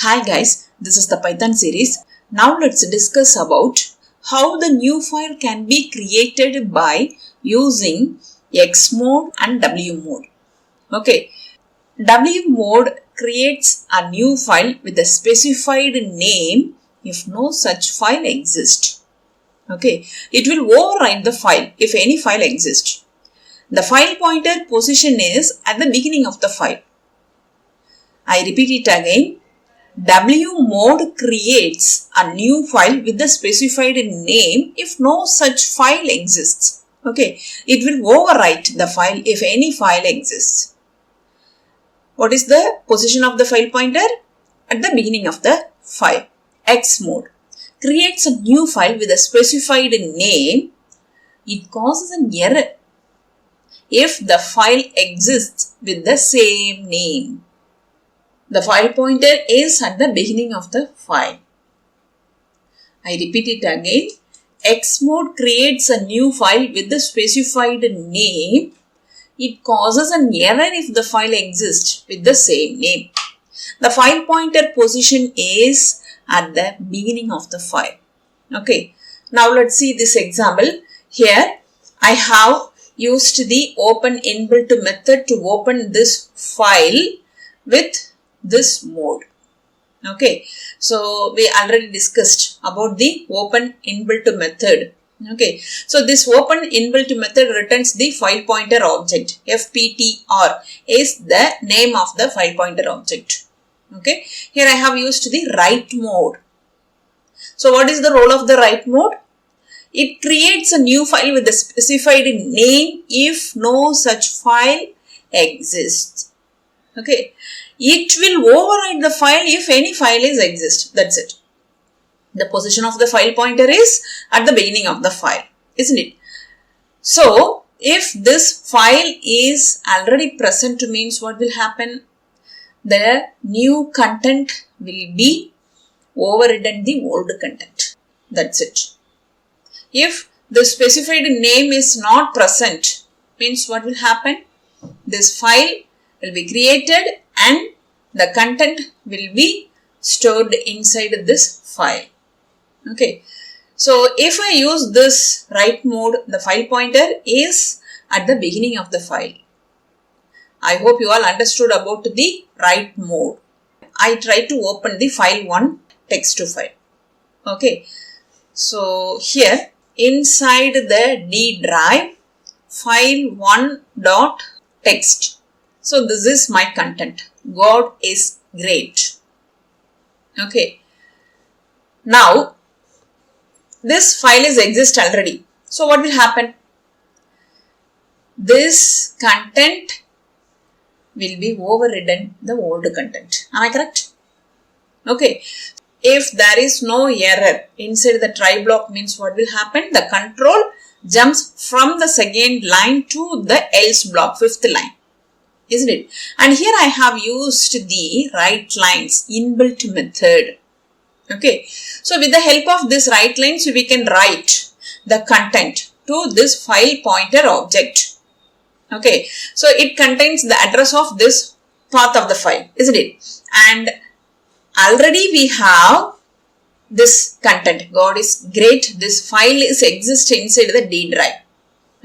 Hi guys, this is the Python series. Now let's discuss about how the new file can be created by using X mode and W mode. Okay, W mode creates a new file with a specified name if no such file exists. Okay, it will override the file if any file exists. The file pointer position is at the beginning of the file. I repeat it again. W mode creates a new file with the specified name if no such file exists. Okay, it will overwrite the file if any file exists. What is the position of the file pointer? At the beginning of the file. X mode creates a new file with a specified name. It causes an error if the file exists with the same name. The file pointer is at the beginning of the file. I repeat it again. X mode creates a new file with the specified name. It causes an error if the file exists with the same name. The file pointer position is at the beginning of the file. Okay. Now let's see this example. Here I have used the open inbuilt method to open this file with this mode. Okay, so we already discussed about the open inbuilt method. Okay, so this open inbuilt method returns the file pointer object. FPTR is the name of the file pointer object. Okay, here I have used the write mode. So what is the role of the write mode? It creates a new file with a specified name if no such file exists. Okay. It will override the file if any file exists. That's it. The position of the file pointer is at the beginning of the file, isn't it? So, if this file is already present, means what will happen? The new content will be overridden the old content. That's it. If the specified name is not present, means what will happen? This file will be created and the content will be stored inside this file. Okay. So, if I use this write mode, the file pointer is at the beginning of the file. I hope you all understood about the write mode. I try to open the file 1 text to file. Okay. So, here inside the D drive, file 1.txt. So, this is my content. God is great. Okay. Now, this file is exist already. So, what will happen? This content will be overridden the old content. Am I correct? Okay. If there is no error inside the try block, means what will happen? The control jumps from the second line to the else block, fifth line. Isn't it? And here I have used the write lines inbuilt method. Okay. So with the help of this write lines, we can write the content to this file pointer object. Okay. So it contains the address of this path of the file, isn't it? And already we have this content. God is great. This file is exist inside the D drive.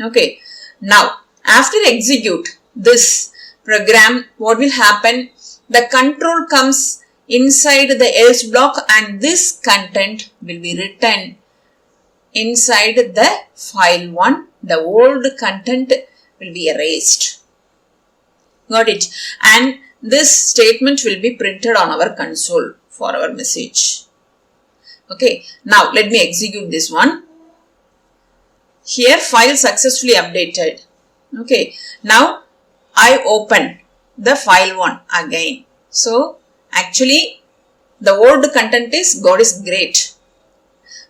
Okay. Now after execute this program, what will happen? The control comes inside the else block and this content will be written inside the file 1. The old content will be erased. Got it? And this statement will be printed on our console for our message. Okay. Now let me execute this one. Here file successfully updated. Okay. Now I open the file 1 again. So, actually, the old content is God is great.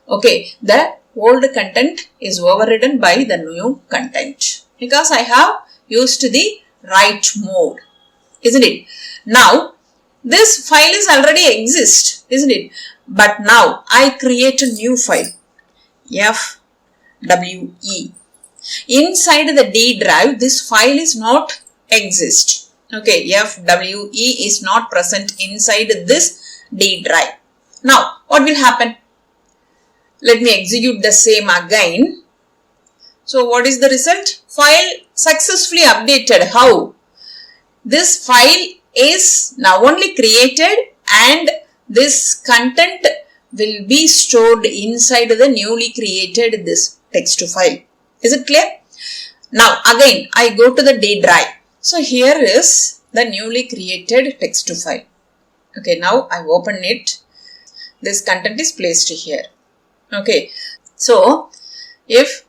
Okay, the old content is overridden by the new content because I have used the write mode, isn't it? Now, this file is already exist, isn't it? But now I create a new file, FWE. Inside the D drive, this file is not exist. Okay, FWE is not present inside this D drive. Now, what will happen? Let me execute the same again. So, what is the result? File successfully updated. How? This file is now only created and this content will be stored inside the newly created this text file. Is it clear? Now again I go to the D drive. So here is the newly created text file. Okay, now I open it. This content is placed here. Okay, so if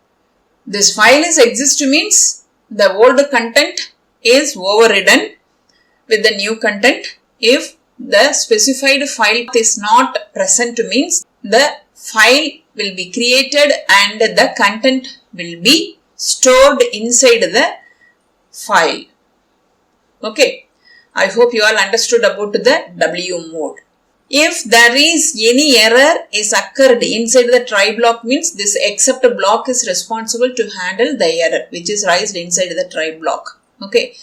this file is exist means the old content is overridden with the new content. If the specified file is not present means the file will be created and the content will be stored inside the file. Okay, I hope you all understood about the W mode. If there is any error is occurred inside the try block means this except block is responsible to handle the error which is raised inside the try block. Okay.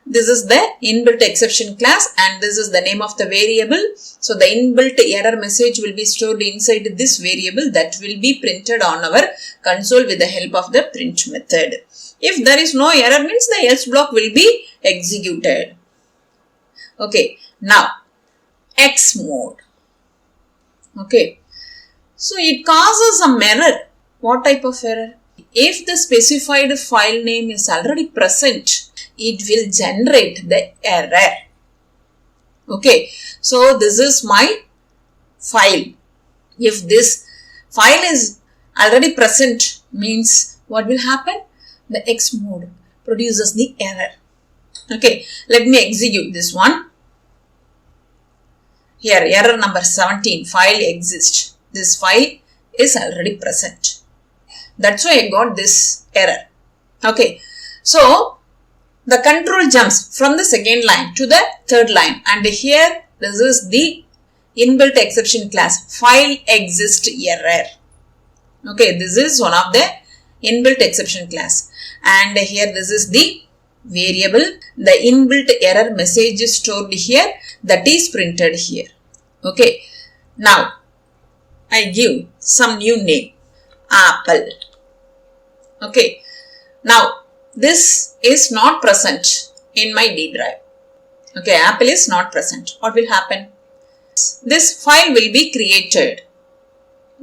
This is the inbuilt exception class and this is the name of the variable. So the inbuilt error message will be stored inside this variable that will be printed on our console with the help of the print method. If there is no error means the else block will be executed. Okay, now X mode. Okay, so it causes some error. What type of error? If the specified file name is already present, it will generate the error. Okay, so this is my file. If this file is already present means what will happen? The X mode produces the error. Okay, let me execute this one. Here error number 17, file exists. This file is already present. That's why I got this error. Okay, so the control jumps from the second line to the third line and here this is the inbuilt exception class, file exist error. Okay, this is one of the inbuilt exception class and here this is the variable, the inbuilt error message is stored here, that is printed here. Okay, now I give some new name, Apple. Okay, now this is not present in my D drive. Okay, Apple is not present. What will happen? This file will be created.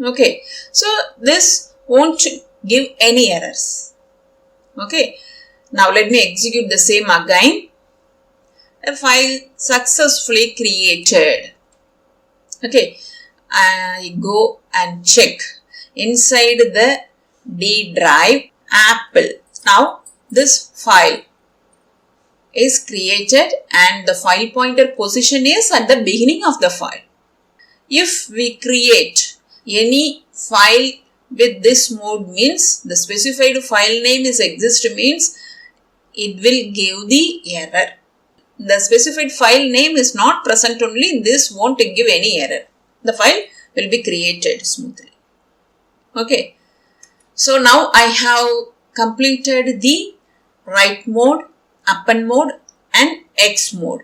Okay, so this won't give any errors. Okay, now let me execute the same again. A file successfully created. Okay, I go and check inside the D drive Apple. Now this file is created and the file pointer position is at the beginning of the file. If we create any file with this mode means the specified file name is exist means it will give the error. The specified file name is not present only, this won't give any error. The file will be created smoothly. Okay. So now I have completed the write mode, append mode and X mode.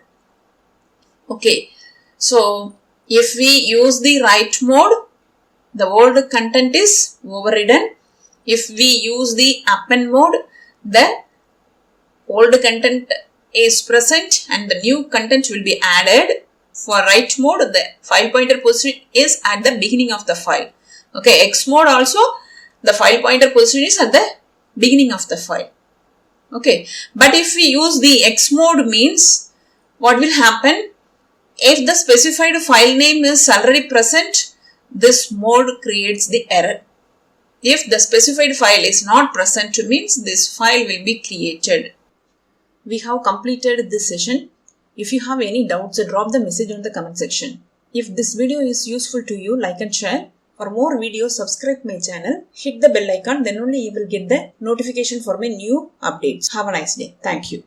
Okay. So if we use the write mode, the old content is overridden. If we use the append mode, the old content is present and the new content will be added. For write mode, the file pointer position is at the beginning of the file. Okay, X mode also, the file pointer position is at the beginning of the file. Okay, but if we use the X mode means, what will happen? If the specified file name is already present, this mode creates the error. If the specified file is not present means this file will be created. We have completed this session. If you have any doubts, drop the message on the comment section. If this video is useful to you, like and share. For more videos, subscribe my channel. Hit the bell icon, then only you will get the notification for my new updates. Have a nice day. Thank you.